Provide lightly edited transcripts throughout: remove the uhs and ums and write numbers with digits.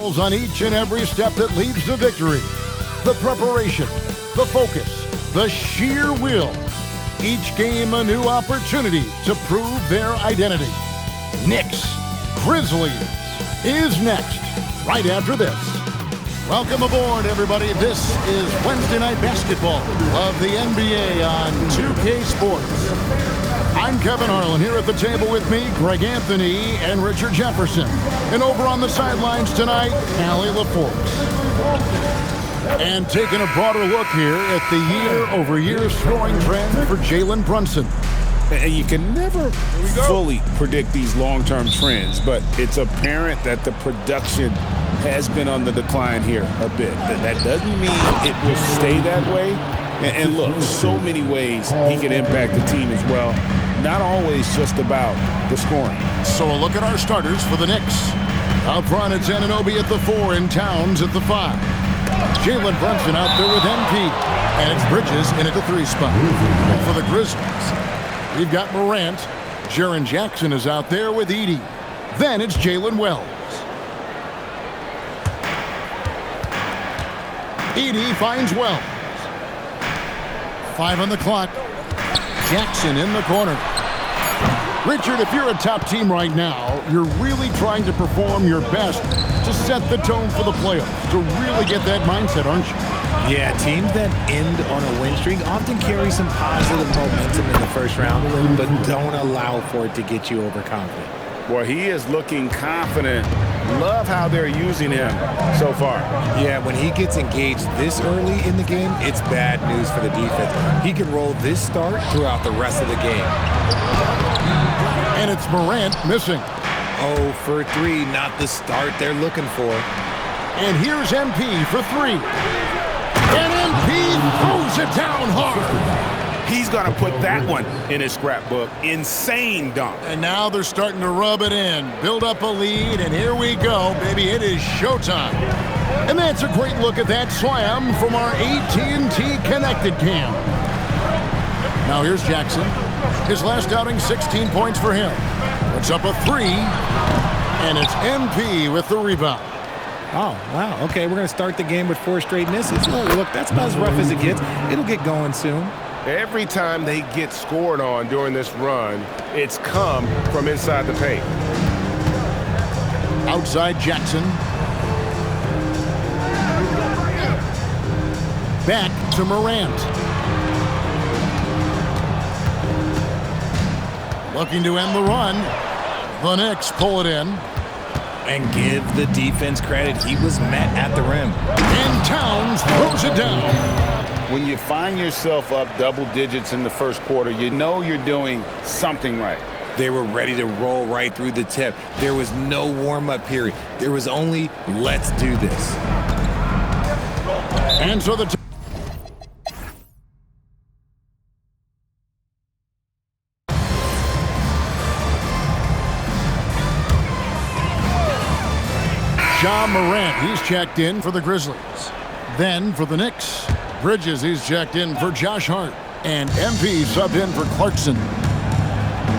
On each and every step that leads to victory. The preparation, the focus, the sheer will. Each game a new opportunity to prove their identity. Knicks Grizzlies is next, right after this. Welcome aboard, everybody. This is Wednesday Night Basketball of the NBA on 2K Sports. I'm Kevin Harlan, here at the table with me, Greg Anthony and Richard Jefferson. And over on the sidelines tonight, Allie LaForce. And taking a broader look here at the year-over-year scoring trend for Jalen Brunson. And you can never fully predict these long-term trends, but it's apparent that the production has been on the decline here a bit. That doesn't mean it will stay that way. And look, so many ways he can impact the team as well. Not always just about the scoring. So a look at our starters for the Knicks. Out front, it's Anunoby at the 4 and Towns at the 5. Jalen Brunson out there with MP. And it's Bridges in at the 3 spot. And for the Grizzlies, we've got Morant. Jaren Jackson is out there with Edey. Then it's Jalen Wells. Edey finds Wells. 5 on the clock. Jackson in the corner. Richard, if you're a top team right now, you're really trying to perform your best to set the tone for the playoffs, to really get that mindset, aren't you? Yeah, teams that end on a win streak often carry some positive momentum in the first round, but don't allow for it to get you overconfident. Well, he is looking confident. Love how they're using him so far. Yeah, when he gets engaged this early in the game, it's bad news for the defense. He can roll this start throughout the rest of the game. And it's Morant missing. 0 for 3, not the start they're looking for. And here's MP for 3. And MP throws it down hard. He's going to put that one in his scrapbook. Insane dunk. And now they're starting to rub it in, build up a lead, and here we go, baby. It is showtime. And that's a great look at that slam from our AT&T Connected Cam. Now here's Jackson. His last outing, 16 points for him. It's up a 3, and it's MP with the rebound. Oh, wow. Okay, we're going to start the game with 4 straight misses. Oh, look, that's about as rough as it gets. It'll get going soon. Every time they get scored on during this run, it's come from inside the paint. Outside Jackson. Back to Morant. Looking to end the run. The Knicks pull it in. And give the defense credit. He was met at the rim. And Towns throws it down. When you find yourself up double digits in the first quarter, you know you're doing something right. They were ready to roll right through the tip. There was no warm-up period. There was only, let's do this. And so the Ja Morant, he's checked in for the Grizzlies. Then for the Knicks, Bridges, he's checked in for Josh Hart. And MP subbed in for Clarkson.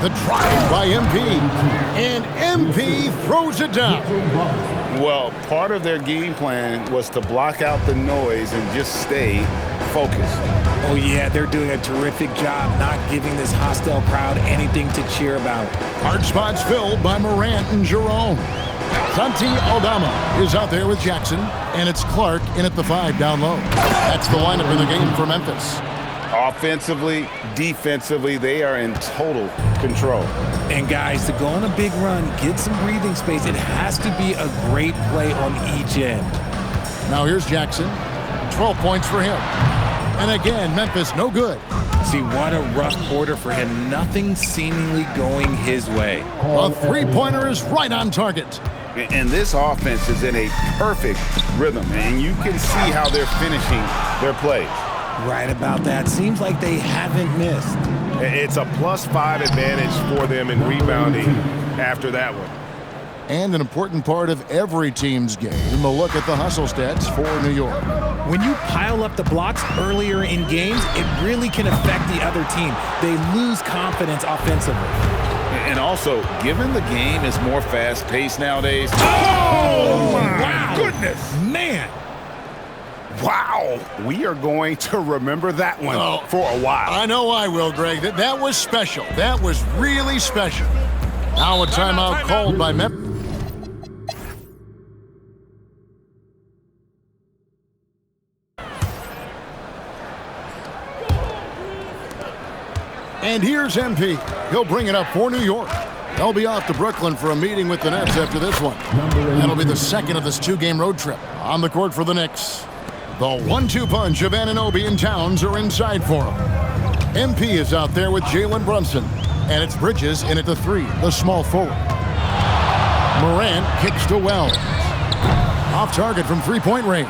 The drive by MP. And MP throws it down. Well, part of their game plan was to block out the noise and just stay focused. Oh, yeah, they're doing a terrific job not giving this hostile crowd anything to cheer about. Hard spots filled by Morant and Jerome. Santi Aldama is out there with Jackson, and it's Clark in at the 5 down low. That's the lineup in the game for Memphis. Offensively, defensively, they are in total control. And guys, to go on a big run, get some breathing space, it has to be a great play on each end. Now here's Jackson. 12 points for him. And again, Memphis no good. See, what a rough quarter for him. Nothing seemingly going his way. A 3-pointer is right on target. And this offense is in a perfect rhythm, and you can see how they're finishing their plays. Right about that. Seems like they haven't missed. It's a +5 advantage for them in rebounding after that one. And an important part of every team's game, a look at the hustle stats for New York. When you pile up the blocks earlier in games, it really can affect the other team. They lose confidence offensively. And also, given the game is more fast-paced nowadays. Oh, my goodness. Man. Wow. We are going to remember that one for a while. I know I will, Greg. That was special. That was really special. Now a timeout called by Memphis. And here's MP. He'll bring it up for New York. They'll be off to Brooklyn for a meeting with the Nets after this one. That'll be the second of this two-game road trip. On the court for the Knicks, the 1-2 punch of Anunoby and Towns are inside for him. MP is out there with Jalen Brunson. And it's Bridges in at the 3, the small forward. Morant kicks to Wells. Off target from three-point range.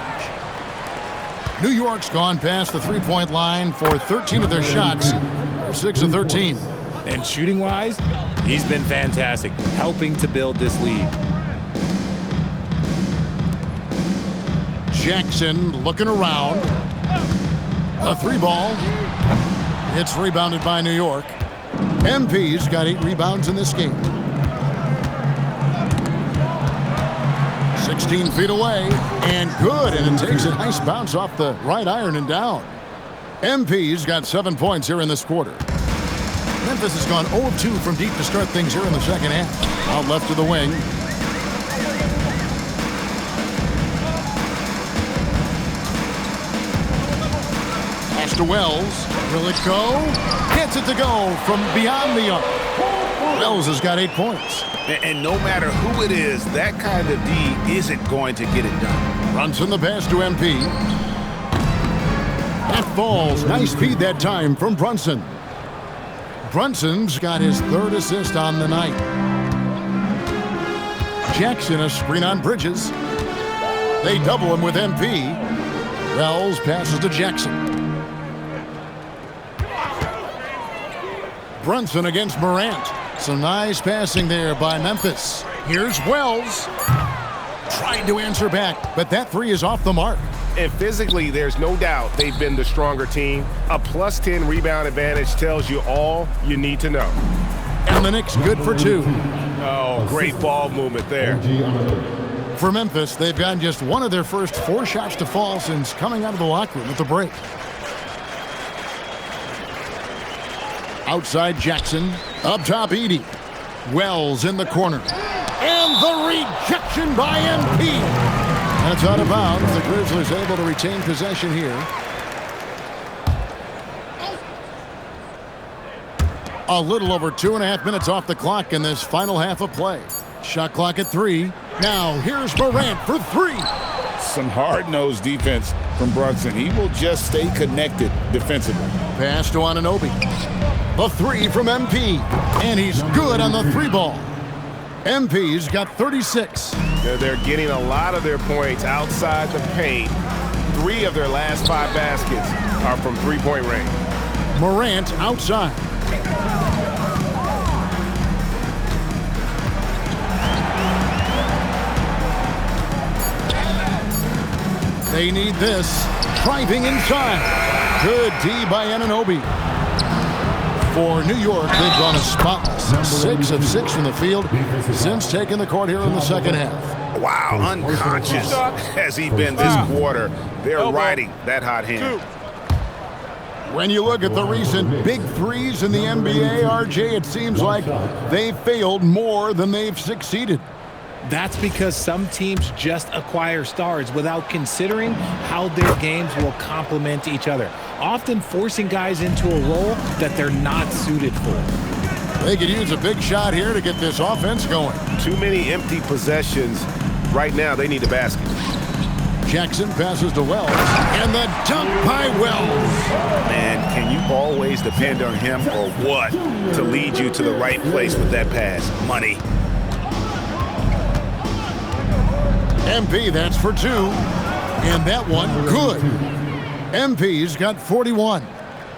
New York's gone past the three-point line for 13 of their shots. 6 of 13. And shooting-wise, he's been fantastic, helping to build this lead. Jackson looking around. A 3-ball. It's rebounded by New York. MP's got 8 rebounds in this game. 16 feet away, and good, and it takes a nice bounce off the right iron and down. MP's got 7 points here in this quarter. Memphis has gone 0 of 2 from deep to start things here in the second half. Out left to the wing. Pass to Wells. Will it go? Gets it to go from beyond the arc. Wells has got 8 points. And no matter who it is, that kind of D isn't going to get it done. Brunson the pass to MP. That falls. Nice feed that time from Brunson. Brunson's got his 3rd assist on the night. Jackson a screen on Bridges. They double him with MP. Wells passes to Jackson. Brunson against Morant. Some nice passing there by Memphis. Here's Wells. Tried to answer back, but that 3 is off the mark. And physically, there's no doubt they've been the stronger team. A plus 10 rebound advantage tells you all you need to know. And the Knicks good for 2. Oh, great ball movement there. For Memphis, they've gotten just one of their first 4 shots to fall since coming out of the locker room at the break. Outside Jackson. Up top Edey. Wells in the corner. And the rejection by MP. And it's out of bounds. The Grizzlies able to retain possession here. A little over 2.5 minutes off the clock in this final half of play. Shot clock at 3. Now here's Morant for 3. Some hard-nosed defense from Brunson. He will just stay connected defensively. Pass to Anunoby. The 3 from MP. And he's good on the 3-ball. MP's got 36. They're getting a lot of their points outside the paint. 3 of their last 5 baskets are from three-point range. Morant outside. They need this. Driving inside. Good D by Anunoby. For New York, they've gone a spotless 6 of 6 from the field since taking the court here in the second half. Wow, unconscious has he been this quarter. They're riding that hot hand. When you look at the recent big threes in the NBA, RJ, it seems like they've failed more than they've succeeded. That's because some teams just acquire stars without considering how their games will complement each other, often forcing guys into a role that they're not suited for. They could use a big shot here to get this offense going. Too many empty possessions. Right now, they need a basket. Jackson passes to Wells, and the dunk by Wells. Man, can you always depend on him or what to lead you to the right place with that pass? Money. MP, that's for 2. And that one, good. MP's got 41.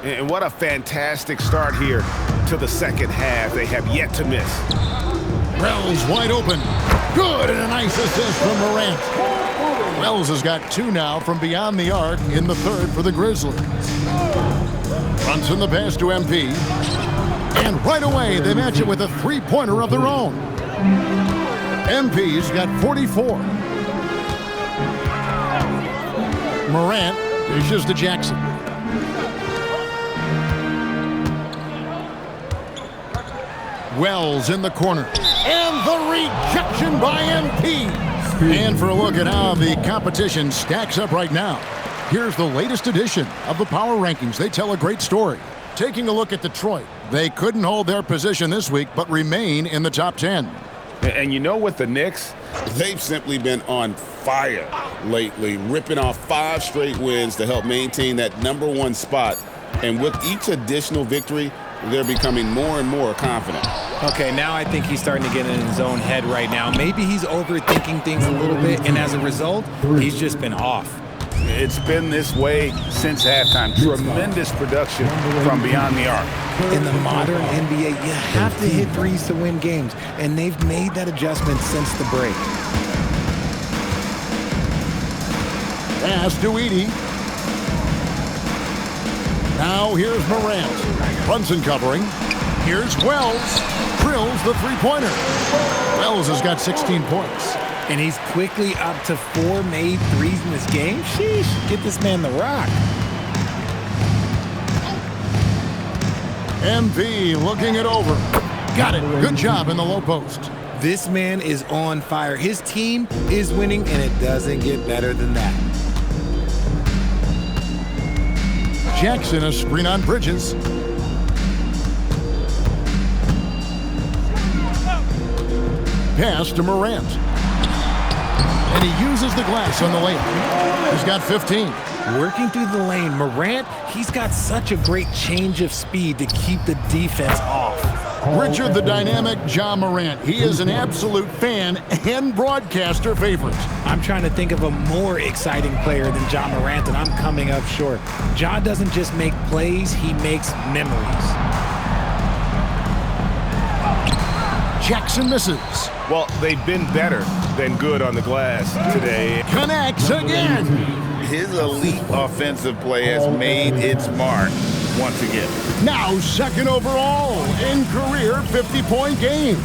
And what a fantastic start here to the second half. They have yet to miss. Wells wide open. Good, and a nice assist from Morant. Wells has got 2 now from beyond the arc in the third for the Grizzlies. Brunson the pass to MP. And right away, they match it with a three-pointer of their own. MP's got 44. Morant dishes to Jackson. Wells in the corner. And the rejection by MP. And for a look at how the competition stacks up right now, here's the latest edition of the Power Rankings. They tell a great story. Taking a look at Detroit, they couldn't hold their position this week, but remain in the top 10. And you know what, the Knicks, they've simply been on fire lately, ripping off 5 straight wins to help maintain that #1 spot. And with each additional victory, they're becoming more and more confident. Okay, now I think he's starting to get in his own head right now. Maybe he's overthinking things a little bit, and as a result, he's just been off. It's been this way since halftime. Tremendous production from beyond the arc. In the modern NBA, you have to hit threes to win games, and they've made that adjustment since the break. Pass to Edey. Now here's Morant. Brunson covering. Here's Wells. Drills the three-pointer. Wells has got 16 points. And he's quickly up to 4 made threes in this game. Sheesh, get this man the rock. MP looking it over. Got it. Good job in the low post. This man is on fire. His team is winning, and it doesn't get better than that. Jackson, a screen on Bridges. Pass to Morant. And he uses the glass on the layup. He's got 15. Working through the lane, Morant, he's got such a great change of speed to keep the defense off. Richard the dynamic Ja Morant. He is an absolute fan and broadcaster favorite. I'm trying to think of a more exciting player than Ja Morant, and I'm coming up short. Ja doesn't just make plays, he makes memories. Jackson misses. Well, they've been better than good on the glass today. Connects again. His elite offensive play has made its mark once again. Now second overall in career 50-point game.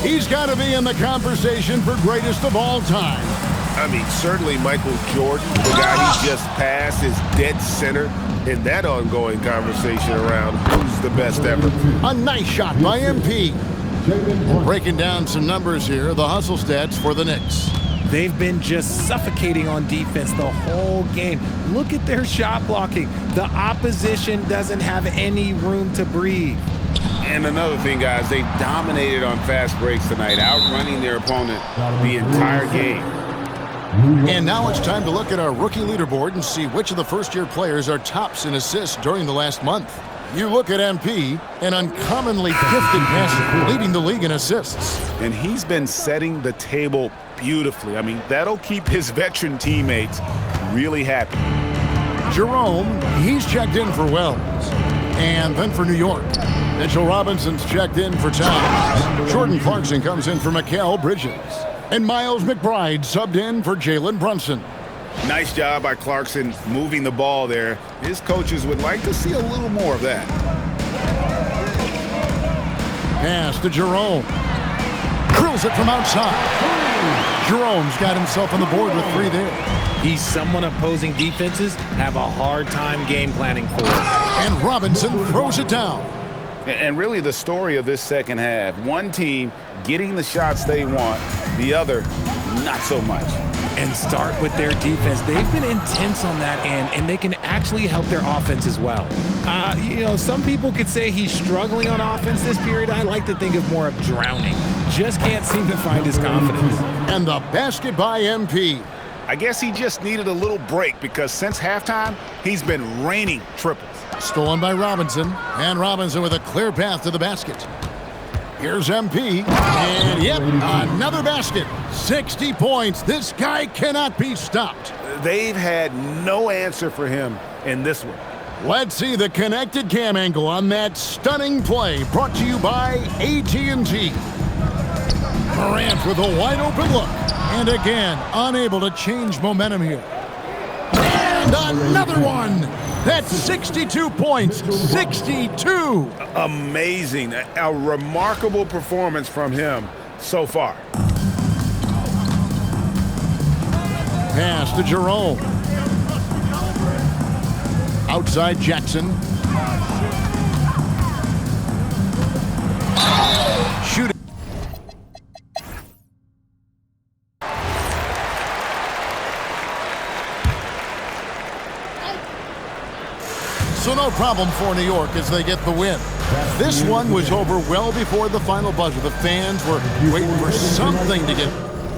He's got to be in the conversation for greatest of all time. I mean, certainly Michael Jordan, the guy he just passed, is dead center in that ongoing conversation around who's the best ever. A nice shot by MP. Breaking down some numbers here, the hustle stats for the Knicks. They've been just suffocating on defense the whole game. Look at their shot blocking. The opposition doesn't have any room to breathe. And another thing, guys, they dominated on fast breaks tonight, outrunning their opponent the entire game. And now it's time to look at our rookie leaderboard and see which of the first-year players are tops in assists during the last month. You look at MP, an uncommonly gifted passer, leading the league in assists. And he's been setting the table beautifully. I mean, that'll keep his veteran teammates really happy. Jerome, he's checked in for Wells. And then for New York, Mitchell Robinson's checked in for Towns. Jordan Clarkson comes in for Mikal Bridges. And Miles McBride subbed in for Jalen Brunson. Nice job by Clarkson moving the ball there. His coaches would like to see a little more of that. Pass to Jerome. Drills it from outside. Jerome's got himself on the board with 3 there. He's someone opposing defenses have a hard time game planning for. And Robinson throws it down. And really the story of this second half, one team getting the shots they want, the other not so much. And start with their defense. They've been intense on that end, and they can actually help their offense as well. Some people could say he's struggling on offense this period. I like to think of more of drowning. Just can't seem to find his confidence. And the basket by MP. I guess he just needed a little break because since halftime, he's been raining triples. Stolen by Robinson, and Robinson with a clear path to the basket. Here's MP, and yep, another basket. 60 points. This guy cannot be stopped. They've had no answer for him in this one. Let's see the connected cam angle on that stunning play, brought to you by AT&T. Morant with a wide open look, and again, unable to change momentum here. And another one. That's 62 points. 62! Amazing. A remarkable performance from him so far. Pass to Jerome. Outside Jackson. Shoot it. So no problem for New York as they get the win. This one was over well before the final buzzer. The fans were waiting for something to get